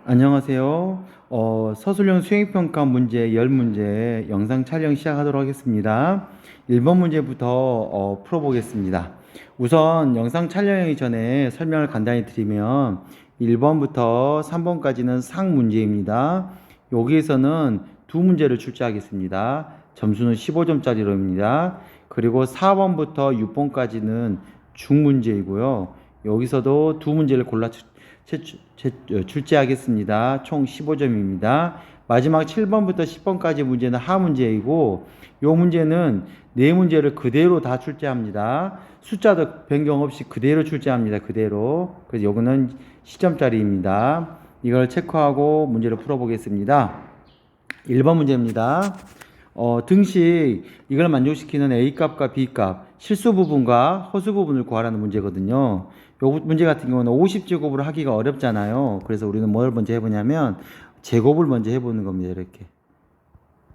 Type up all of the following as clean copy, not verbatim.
안녕하세요. 서술형 수행평가 문제 10문제 영상 촬영 시작하도록 하겠습니다. 1번 문제부터 풀어보겠습니다. 우선 영상 촬영하기 전에 설명을 간단히 드리면 1번부터 3번까지는 상문제입니다. 여기에서는 두 문제를 출제하겠습니다. 점수는 15점짜리로입니다. 그리고 4번부터 6번까지는 중문제이고요. 여기서도 두 문제를 골라 출제하겠습니다. 총 15점입니다. 마지막 7번부터 10번까지 문제는 하문제이고 이 문제는 네 문제를 그대로 다 출제합니다. 숫자도 변경 없이 그대로 출제합니다. 그대로. 그래서 요거는 시점짜리입니다. 이걸 체크하고 문제를 풀어보겠습니다. 1번 문제입니다. 등식 이걸 만족시키는 A값과 B값 실수 부분과 허수 부분을 구하라는 문제거든요. 요 문제 같은 경우는 50제곱으로 하기가 어렵잖아요. 그래서 우리는 뭘 먼저 해보냐면 제곱을 먼저 해보는 겁니다. 이렇게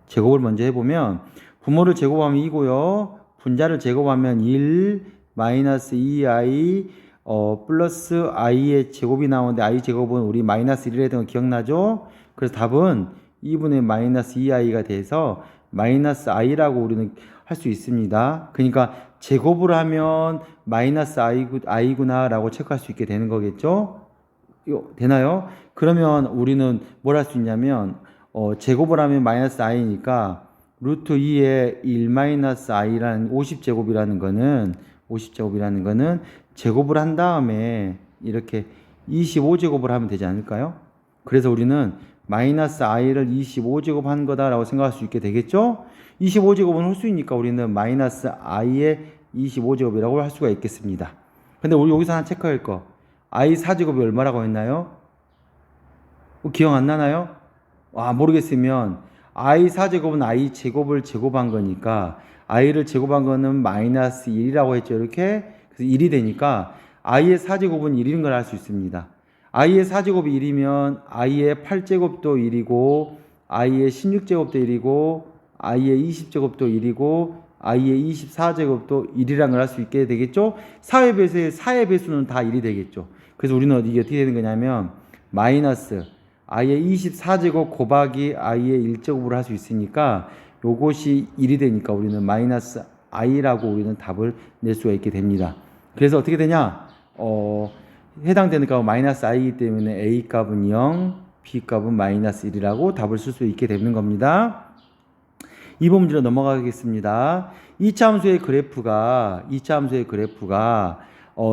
제곱을 먼저 해보면 분모를 제곱하면 2고요. 분자를 제곱하면 1 마이너스 2i 플러스 i의 제곱이 나오는데 i 제곱은 우리 마이너스 1을 했던 거 기억나죠? 그래서 답은 2분의 마이너스 2i가 돼서 마이너스 i라고 우리는 할 수 있습니다. 그러니까 제곱을 하면 마이너스 i구나 라고 체크할 수 있게 되는 거겠죠? 되나요? 그러면 우리는 뭘 할 수 있냐면 제곱을 하면 마이너스 i니까 루트 2의 1 마이너스 i라는 50제곱이라는 거는 제곱을 한 다음에 이렇게 25제곱을 하면 되지 않을까요? 그래서 우리는 마이너스 i를 25제곱 한 거다라고 생각할 수 있게 되겠죠? 25제곱은 홀수이니까 우리는 마이너스 i의 25제곱이라고 할 수가 있겠습니다. 근데 우리 여기서 하나 체크할 거 i 4제곱이 얼마라고 했나요? 기억 안 나나요? 모르겠으면 i 4제곱은 i 제곱을 제곱한 거니까 i를 제곱한 거는 마이너스 1이라고 했죠. 이렇게 그래서 1이 되니까 i의 4제곱은 1인 걸 알 수 있습니다. i의 4제곱이 1이면 i의 8제곱도 1이고 i의 16제곱도 1이고 i의 20제곱도 1이고 i의 24제곱도 1이라는 걸 알 수 있게 되겠죠. 4의 배수의 4의 배수는 다 1이 되겠죠. 그래서 우리는 이게 어떻게 되는 거냐면 마이너스 i의 24제곱 곱하기 i의 1제곱으로 할 수 있으니까 요것이 1이 되니까 우리는 마이너스 i라고 우리는 답을 낼 수가 있게 됩니다. 그래서 어떻게 되냐? 해당되는 값은 마이너스 i이기 때문에 a 값은 0, b 값은 마이너스 1이라고 답을 쓸 수 있게 되는 겁니다. 2번 문제로 넘어가겠습니다. 2차 함수의 그래프가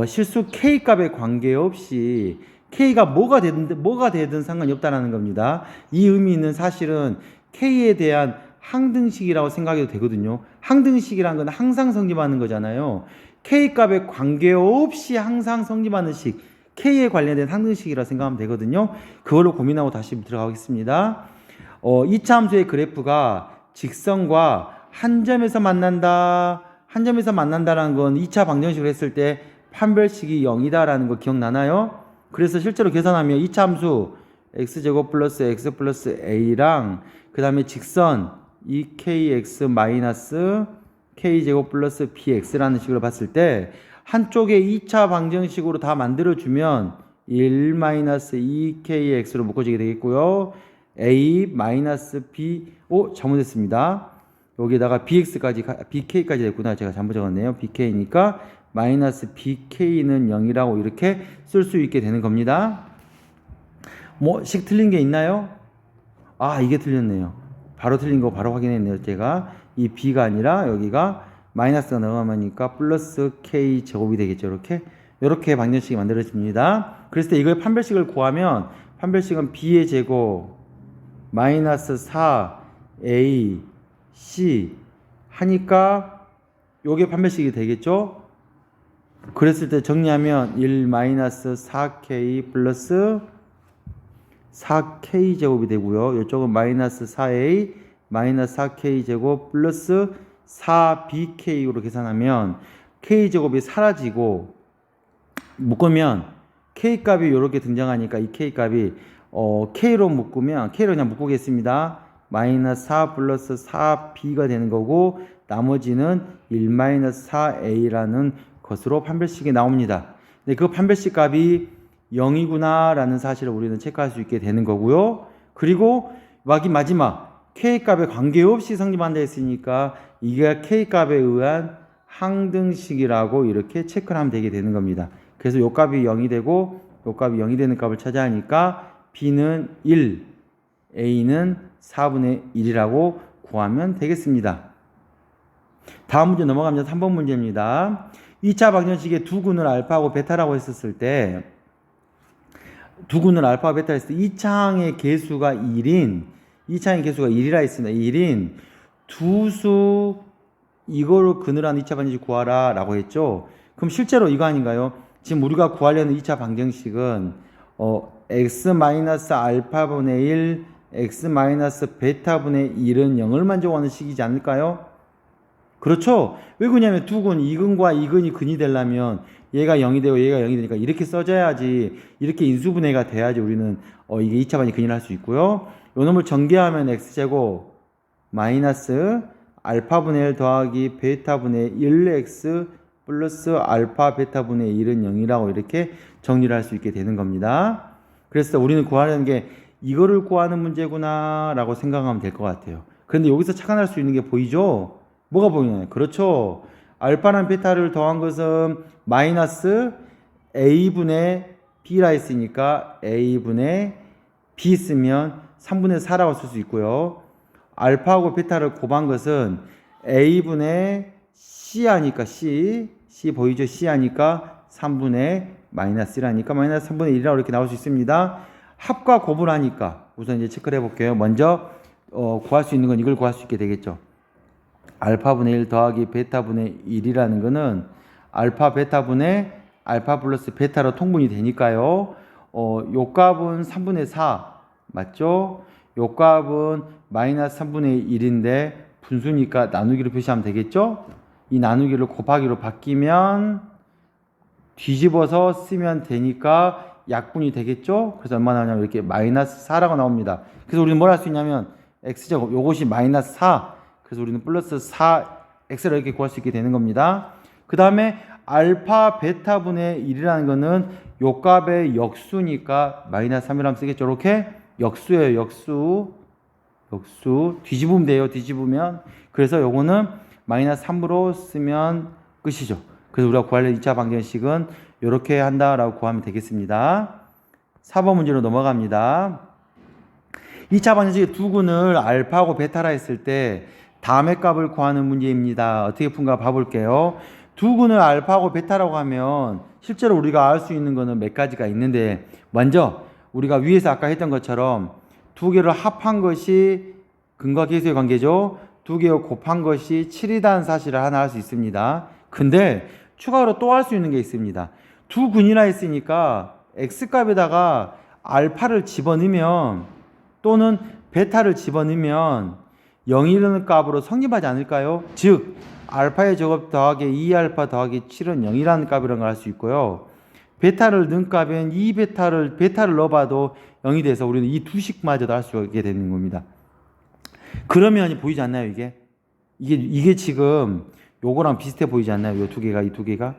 실수 k 값에 관계없이 k가 뭐가 되든 상관이 없다는 겁니다. 이 의미는 사실은 k에 대한 항등식이라고 생각해도 되거든요. 항등식이라는 건 항상 성립하는 거잖아요. k 값에 관계없이 항상 성립하는 식, k에 관련된 항등식이라고 생각하면 되거든요. 그걸로 고민하고 다시 들어가겠습니다. 2차 함수의 그래프가 직선과 한 점에서 만난다라는 건 2차 방정식을 했을 때 판별식이 0이다라는 거 기억나나요? 그래서 실제로 계산하면 2차 함수 x제곱 플러스 x 플러스 a랑 그 다음에 직선 2kx 마이너스 k제곱 플러스 bx라는 식으로 봤을 때 한쪽에 2차 방정식으로 다 만들어주면 1 마이너스 2kx로 묶어지게 되겠고요. a 마이너스 b 잘못했습니다. 여기다가 bk까지 됐구나. 제가 잘못 적었네요. bk니까 마이너스 bk는 0이라고 이렇게 쓸 수 있게 되는 겁니다. 식 틀린 게 있나요? 이게 틀렸네요. 바로 틀린 거 바로 확인했네요. 제가 이 b가 아니라 여기가 마이너스가 넘어가니까 플러스 k 제곱이 되겠죠. 이렇게 방정식이 만들어집니다. 그랬을 때 이걸 판별식을 구하면 판별식은 b의 제곱 마이너스 4a c 하니까 요게 판별식이 되겠죠. 그랬을 때 정리하면 1 마이너스 4k 플러스 4k 제곱이 되고요. 이쪽은 마이너스 4a 마이너스 4k 제곱 플러스 4bk로 계산하면 k 제곱이 사라지고 묶으면 k 값이 이렇게 등장하니까 이 k 값이 k로 묶으면 k로 그냥 묶겠습니다. 마이너스 4 플러스 4b가 되는 거고 나머지는 1 마이너스 4a라는 것으로 판별식이 나옵니다. 네, 그 판별식 값이 0이구나 라는 사실을 우리는 체크할 수 있게 되는 거고요. 그리고 마지막 K값에 관계없이 성립한다 했으니까 이게 K값에 의한 항등식이라고 이렇게 체크를 하면 되게 되는 겁니다. 그래서 요 값이 0이 되고 요 값이 0이 되는 값을 찾아야 하니까 B는 1, A는 4분의 1이라고 구하면 되겠습니다. 다음 문제 넘어갑니다. 3번 문제입니다. 2차 방정식에 두 군을 알파하고 베타라고 했었을 때 두 군을 알파와 베타 했을 때 2차항의 개수가 1이라 했습니다. 1인 두 수 이거를 근을 한 2차 방정식 구하라 라고 했죠. 그럼 실제로 이거 아닌가요? 지금 우리가 구하려는 2차 방정식은 x-알파분의 1, x-베타분의 1은 0을 만족하는 식이지 않을까요? 그렇죠? 왜 그러냐면 두 근, 이근과 이근이 근이 되려면 얘가 0이 되고 얘가 0이 되니까 이렇게 써줘야지, 이렇게 인수분해가 돼야지 우리는 이게 2차 방정식 근이를 할 수 있고요. 요 놈을 전개하면 x제곱 마이너스 알파분의 1 더하기 베타분의 1x 플러스 알파 베타분의 1은 0이라고 이렇게 정리를 할 수 있게 되는 겁니다. 그래서 우리는 구하려는 게 이거를 구하는 문제구나 라고 생각하면 될 것 같아요. 그런데 여기서 착안할 수 있는 게 보이죠? 뭐가 보이나요? 그렇죠. 알파랑 베타를 더한 것은 마이너스 a분의 b라 했으니까 a분의 b 쓰면 3분의 4라고 쓸 수 있고요. 알파하고 베타를 곱한 것은 a분의 c 하니까 c 보이죠? c 하니까 3분의 마이너스 1하니까 마이너스 3분의 1이라고 이렇게 나올 수 있습니다. 합과 곱을 하니까 우선 이제 체크를 해볼게요. 먼저 구할 수 있는 건 이걸 구할 수 있게 되겠죠. 알파분의 1 더하기 베타분의 1이라는 거는 알파 베타분의 알파 플러스 베타로 통분이 되니까요. 요 값은 3분의 4 맞죠? 요 값은 마이너스 3분의 1인데 분수니까 나누기로 표시하면 되겠죠? 이 나누기를 곱하기로 바뀌면 뒤집어서 쓰면 되니까 약분이 되겠죠? 그래서 얼마 나오냐면 이렇게 마이너스 4라고 나옵니다. 그래서 우리는 뭘 할 수 있냐면 x제곱 요것이 마이너스 4, 그래서 우리는 플러스 4x를 이렇게 구할 수 있게 되는 겁니다. 그 다음에 알파 베타분의 1이라는 거는 요 값의 역수니까 마이너스 3이라고 쓰겠죠. 이렇게 역수예요. 역수 뒤집으면 돼요. 뒤집으면. 그래서 요거는 마이너스 3으로 쓰면 끝이죠. 그래서 우리가 구하려는 2차 방정식은 이렇게 한다라고 구하면 되겠습니다. 4번 문제로 넘어갑니다. 2차 방정식의 두 근을 알파하고 베타라 했을 때 다음의 값을 구하는 문제입니다. 어떻게 푼가 봐볼게요. 두 근을 알파하고 베타라고 하면 실제로 우리가 알 수 있는 거는 몇 가지가 있는데, 먼저 우리가 위에서 아까 했던 것처럼 두 개를 합한 것이 근과 계수의 관계죠. 두 개를 곱한 것이 7이라는 사실을 하나 알 수 있습니다. 근데 추가로 또 할 수 있는 게 있습니다. 두 근이라 했으니까 x값에다가 알파를 집어넣으면 또는 베타를 집어넣으면 0이라는 값으로 성립하지 않을까요? 즉 알파의 제곱 더하기 2알파 더하기 7은 0이라는 값이라는 걸 알 수 있고요. 베타를 넣은 값은 베타를 넣어봐도 0이 돼서 우리는 이 두 식마저도 할 수 있게 되는 겁니다. 그러면 보이지 않나요? 이게 지금 요거랑 비슷해 보이지 않나요? 이 두 개가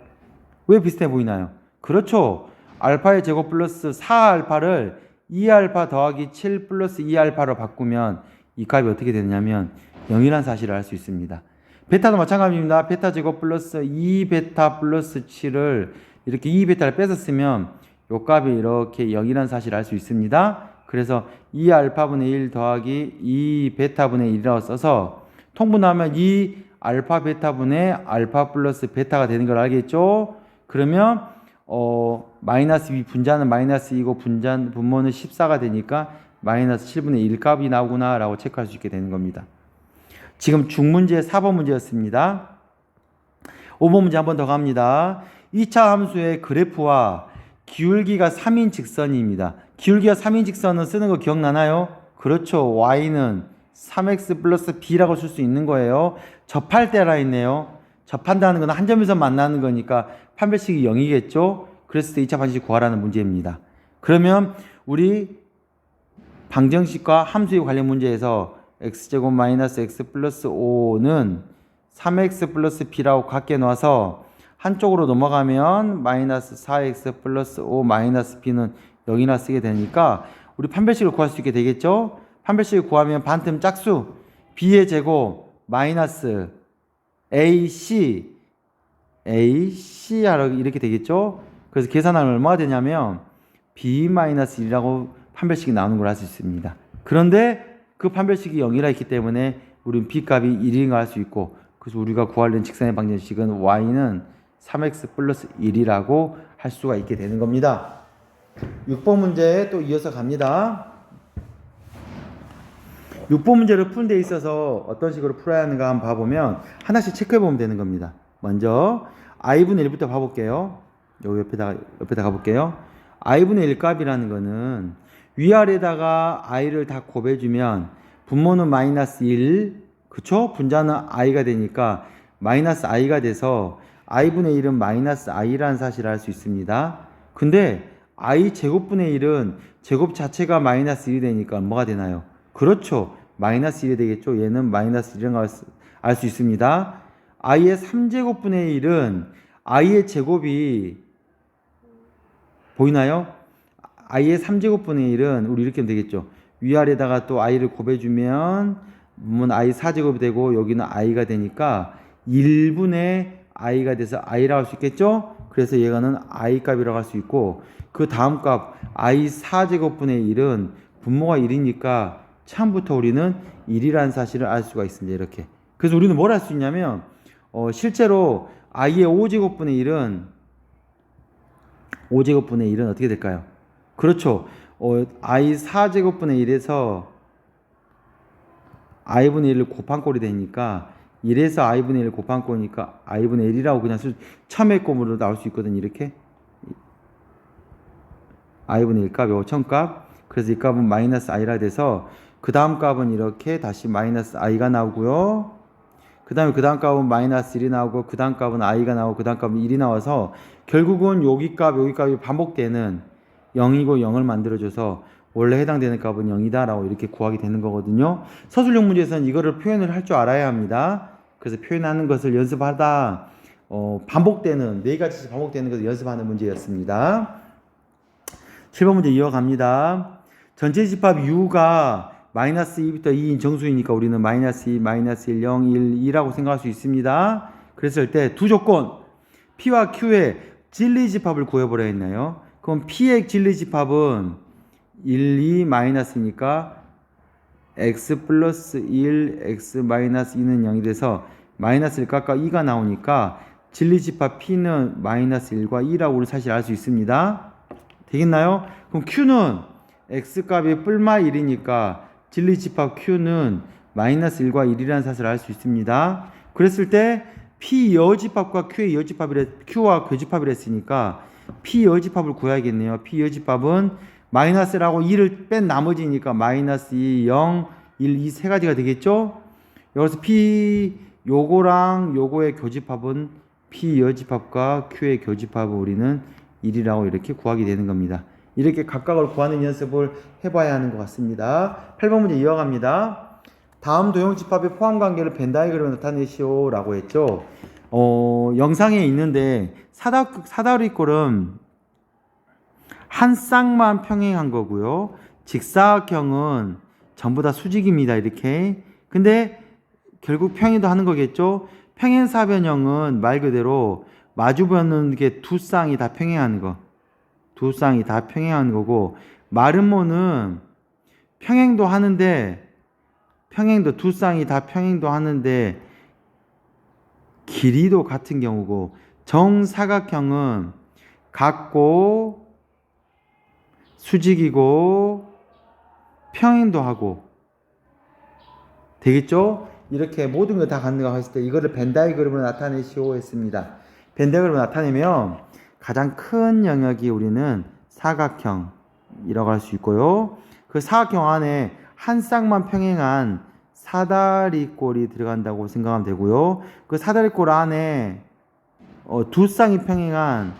왜 비슷해 보이나요? 그렇죠. 알파의 제곱 플러스 4알파를 2알파 더하기 7 플러스 2알파로 바꾸면 이 값이 어떻게 되느냐면 0이라는 사실을 알 수 있습니다. 베타도 마찬가지입니다. 베타 제곱 플러스 2베타 플러스 7을 이렇게 2베타를 뺏어 쓰면 요 값이 이렇게 0이라는 사실을 알 수 있습니다. 그래서 2알파분의 1 더하기 2베타분의 1이라고 써서 통분하면 2알파 베타분의 알파 플러스 베타가 되는 걸 알겠죠? 그러면 마이너스 2 분자는 마이너스 2고 분모는 14가 되니까 마이너스 7분의 1 값이 나오구나 라고 체크할 수 있게 되는 겁니다. 지금 중문제 4번 문제였습니다. 5번 문제 한 번 더 갑니다. 2차 함수의 그래프와 기울기가 3인 직선입니다. 기울기가 3인 직선은 쓰는 거 기억나나요? 그렇죠. y는 3x 플러스 b라고 쓸 수 있는 거예요. 접할 때라 했네요. 접한다는 건 한 점에서 만나는 거니까 판별식이 0이겠죠. 그랬을 때 2차 방정식 구하라는 문제입니다. 그러면 우리 방정식과 함수의 관련 문제에서 x제곱 마이너스 x 플러스 5는 3x 플러스 b라고 갖게 놔서 한쪽으로 넘어가면 마이너스 4x 플러스 5 마이너스 b는 0이나 쓰게 되니까 우리 판별식을 구할 수 있게 되겠죠? 판별식을 구하면 반틈 짝수 b의 제곱 마이너스 ac 하라 이렇게 되겠죠? 그래서 계산하면 얼마가 되냐면 b-1이라고 판별식이 나오는 걸 알 수 있습니다. 그런데 그 판별식이 0이라 있기 때문에 우리는 b값이 1인 걸 알 수 있고, 그래서 우리가 구하려는 직선의 방정식은 y는 3x 플러스 1이라고 할 수가 있게 되는 겁니다. 6번 문제 또 이어서 갑니다. 6번 문제를 푸는 데 있어서 어떤 식으로 풀어야 하는가 한번 봐보면 하나씩 체크해 보면 되는 겁니다. 먼저 i분의 1부터 봐볼게요. 여기 옆에다 가볼게요. i분의 1 값이라는 거는 위아래다가 i를 다 곱해주면 분모는 마이너스 1, 그쵸? 분자는 i가 되니까 마이너스 i가 돼서 i분의 1은 마이너스 i라는 사실을 알 수 있습니다. 근데 i 제곱분의 1은 제곱 자체가 마이너스 1이 되니까 뭐가 되나요? 그렇죠. 마이너스 1이 되겠죠. 얘는 마이너스 1이라는 걸 알 수 있습니다. i의 3제곱분의 1은 i의 제곱이 보이나요? i의 3제곱분의 1은 우리 이렇게 하면 되겠죠. 위아래다가 또 i를 곱해주면 i 4제곱이 되고 여기는 i가 되니까 1분의 i가 돼서 i라고 할 수 있겠죠? 그래서 얘가는 i 값이라고 할 수 있고, 그 다음 값 i 4제곱분의 1은 분모가 1이니까 처음부터 우리는 1이라는 사실을 알 수가 있습니다. 이렇게. 그래서 우리는 뭘 할 수 있냐면 실제로 i의 5제곱분의 1은 어떻게 될까요? 그렇죠. i 4제곱분의 1에서 i분의 1을 곱한 꼴이 되니까 1에서 i분의 1을 곱한 꼴이니까 i분의 1이라고 그냥 처음의 꼴로 나올 수 있거든요. 이렇게 i분의 1 값, 요 처음값. 그래서 이 값은 마이너스 i라 돼서 그 다음 값은 이렇게 다시 마이너스 i가 나오고요. 그 다음에 그 다음 값은 마이너스 1이 나오고, 그 다음 값은 i가 나오고, 그 다음 값은 1이 나와서 결국은 여기 값이 반복되는 0이고 0을 만들어줘서 원래 해당되는 값은 0이다 라고 이렇게 구하게 되는 거거든요. 서술형 문제에서는 이거를 표현을 할 줄 알아야 합니다. 그래서 표현하는 것을 연습하다 반복되는, 네 가지 반복되는 것을 연습하는 문제였습니다. 7번 문제 이어갑니다. 전체 집합 u가 마이너스 2부터 2인 정수이니까 우리는 마이너스 2, 마이너스 1, 0, 1, 2라고 생각할 수 있습니다. 그랬을 때 두 조건, P와 Q의 진리집합을 구해보려 했나요? 그럼 P의 진리집합은 1, 2 마이너스니까 x 플러스 1, x 마이너스 2는 0이 돼서 마이너스 1 깎아 2가 나오니까 진리집합 P는 마이너스 1과 2라고 우리 사실 알 수 있습니다. 되겠나요? 그럼 Q는 x값이 뿔마 1이니까 진리집합 Q는 마이너스 1과 1이라는 사실을 알 수 있습니다. 그랬을 때 P 여집합과 Q의 Q와 교집합을 했으니까 P 여집합을 구해야겠네요. P 여집합은 마이너스라고 2를 뺀 나머지니까 마이너스 2, 0, 1, 2 세 가지가 되겠죠? 여기서 P 요거랑 요거의 교집합은 P 여집합과 Q의 교집합을 우리는 1이라고 이렇게 구하게 되는 겁니다. 이렇게 각각을 구하는 연습을 해봐야 하는 것 같습니다. 8번 문제 이어갑니다. 다음 도형집합의 포함관계를 벤 다이그램으로 나타내시오 라고 했죠. 영상에 있는데 사다리꼴은 한 쌍만 평행한 거고요. 직사각형은 전부 다 수직입니다. 이렇게. 근데 결국 평행도 하는 거겠죠. 평행사변형은 말 그대로 마주보는 게 두 쌍이 다 평행하는 거. 두 쌍이 다 평행하는 거고, 마름모는 평행도 하는데 두 쌍이 다 평행도 하는데 길이도 같은 경우고, 정사각형은 같고 수직이고 평행도 하고 되겠죠? 이렇게 모든 거 다 같는 거 했을 때 이거를 벤 다이그램으로 나타내시오 했습니다. 벤 다이그램으로 나타내면 가장 큰 영역이 우리는 사각형이라고 할 수 있고요. 그 사각형 안에 한 쌍만 평행한 사다리꼴이 들어간다고 생각하면 되고요. 그 사다리꼴 안에 두 쌍이 평행한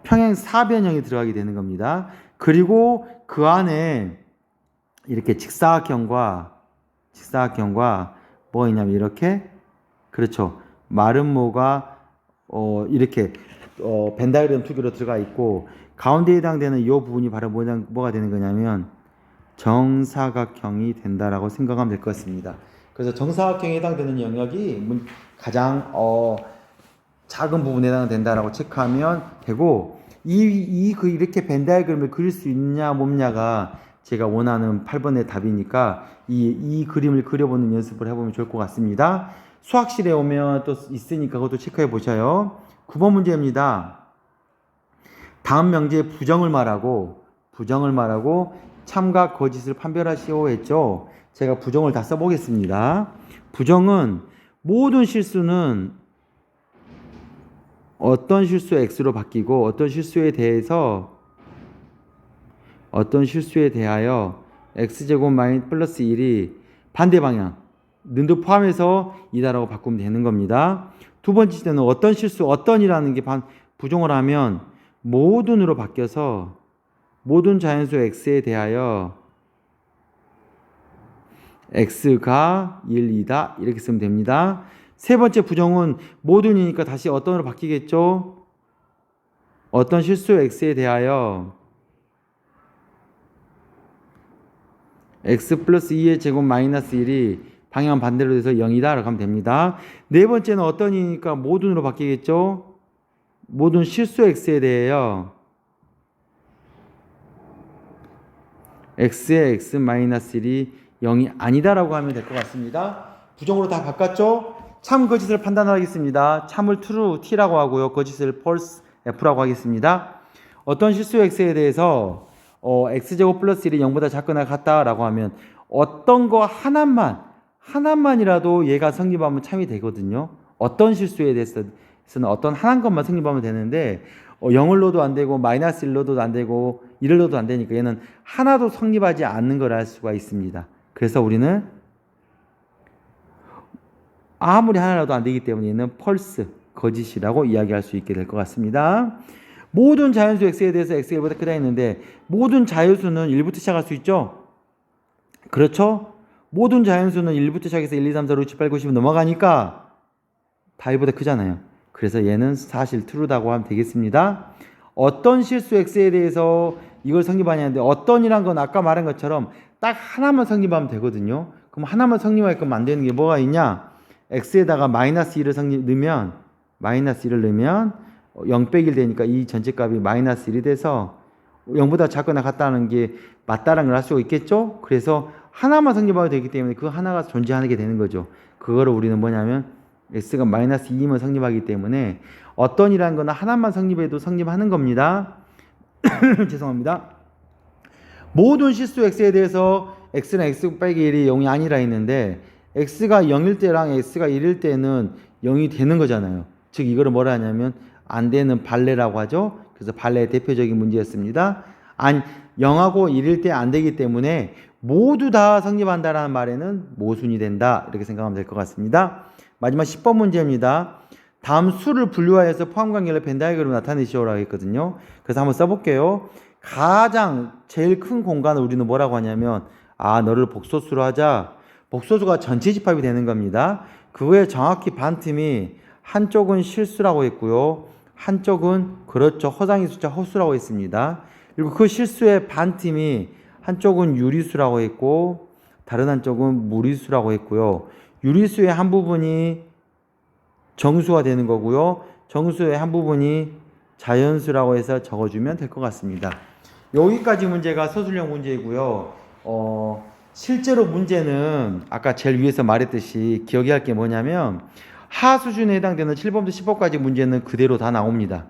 평행사변형이 들어가게 되는 겁니다. 그리고 그 안에 이렇게 직사각형과 뭐가 있냐면 이렇게, 그렇죠, 마름모가 이렇게 벤 다이어그램 두 개로 들어가 있고 가운데 해당되는 이 부분이 바로 뭐가 되는 거냐면 정사각형이 된다라고 생각하면 될 것 같습니다. 그래서 정사각형에 해당되는 영역이 가장 작은 부분에 해당된다라고 체크하면 되고 이렇게 벤 다이어그램을 그릴 수 있냐 없냐가 제가 원하는 8번의 답이니까 이 그림을 그려보는 연습을 해보면 좋을 것 같습니다. 수학실에 오면 또 있으니까 그것도 체크해 보셔요. 9번 문제입니다. 다음 명제의 부정을 말하고 참과 거짓을 판별하시오 했죠. 제가 부정을 다 써보겠습니다. 부정은 모든 실수는 어떤 실수 x로 바뀌고 어떤 실수에 대하여 x제곱 마이너스 플러스 1이 반대 방향 는도 포함해서 이다라고 바꾸면 되는 겁니다. 두 번째 때는 어떤 실수 어떤이라는 게 부정을 하면 모든으로 바뀌어서 모든 자연수 x에 대하여 x가 1, 2다 이렇게 쓰면 됩니다. 세 번째 부정은 모든이니까 다시 어떤으로 바뀌겠죠? 어떤 실수 x에 대하여 x 플러스 2의 제곱 마이너스 1이 방향 반대로 돼서 0이다 라고 하면 됩니다. 네 번째는 어떤이니까 모든으로 바뀌겠죠? 모든 실수 x에 대하여 x의 x 마이너스 1이 0이 아니다 라고 하면 될 것 같습니다. 부정으로 다 바꿨죠? 참 거짓을 판단하겠습니다. 참을 true t라고 하고요. 거짓을 false f라고 하겠습니다. 어떤 실수 x에 대해서 x제곱 플러스 1이 0보다 작거나 같다라고 하면 어떤 거 하나만이라도 얘가 성립하면 참이 되거든요. 어떤 실수에 대해서는 어떤 한 것만 성립하면 되는데 0을 넣어도 안 되고 마이너스 1 넣어도 안 되고 1을 넣어도 안 되니까 얘는 하나도 성립하지 않는 걸 알 수가 있습니다. 그래서 우리는 아무리 하나라도 안 되기 때문에 얘는 펄스, 거짓이라고 이야기할 수 있게 될 것 같습니다. 모든 자연수 x에 대해서 x가 1보다 크다 했는데 모든 자연수는 1부터 시작할 수 있죠? 그렇죠? 모든 자연수는 1부터 시작해서 1, 2, 3, 4, 5, 6, 7, 8, 9, 10 넘어가니까 다 1보다 크잖아요. 그래서 얘는 사실 true다고 하면 되겠습니다. 어떤 실수 x에 대해서 이걸 성립하냐는데 어떤이란 건 아까 말한 것처럼 딱 하나만 성립하면 되거든요. 그럼 하나만 성립할 거면 안 되는 게 뭐가 있냐? x에다가 마이너스 1을 넣으면 0 빼기 1 되니까 이 전체 값이 마이너스 1이 돼서 0보다 작거나 같다는 게 맞다라는 걸 알 수가 있겠죠? 그래서 하나만 성립하게 되기 때문에 그 하나가 존재하게 되는 거죠. 그거를 우리는 뭐냐면 x가 마이너스 2면 성립하기 때문에 어떤이라는 거는 하나만 성립해도 성립하는 겁니다. 죄송합니다. 모든 실수 x에 대해서 x는 x 빼기 1이 0이 아니라 했는데 x가 0일 때랑 x가 1일 때는 0이 되는 거잖아요. 즉 이거를 뭐라 하냐면 안 되는 발레라고 하죠. 그래서 발레의 대표적인 문제였습니다. 0하고 1일 때 안 되기 때문에 모두 다 성립한다라는 말에는 모순이 된다 이렇게 생각하면 될 것 같습니다. 마지막 10번 문제입니다. 다음 수를 분류하여서 포함관계를 벤 다이어그램으로 나타내시오라고 했거든요. 그래서 한번 써볼게요. 가장 제일 큰 공간을 우리는 뭐라고 하냐면 너를 복소수로 하자. 복소수가 전체 집합이 되는 겁니다. 그거에 정확히 반틈이 한쪽은 실수라고 했고요. 한쪽은 그렇죠. 허상의 숫자 허수라고 했습니다. 그리고 그 실수의 반틈이 한쪽은 유리수라고 했고 다른 한쪽은 무리수라고 했고요. 유리수의 한 부분이 정수가 되는 거고요. 정수의 한 부분이 자연수라고 해서 적어주면 될 것 같습니다. 여기까지 문제가 서술형 문제이고요. 실제로 문제는 아까 제일 위에서 말했듯이 기억해야 할 게 뭐냐면 하 수준에 해당되는 7번부터 10번까지 문제는 그대로 다 나옵니다.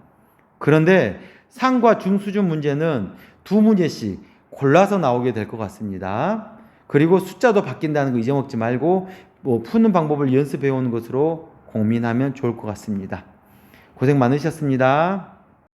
그런데 상과 중 수준 문제는 두 문제씩 골라서 나오게 될 것 같습니다. 그리고 숫자도 바뀐다는 거 잊어먹지 말고 푸는 방법을 연습해 오는 것으로 고민하면 좋을 것 같습니다. 고생 많으셨습니다.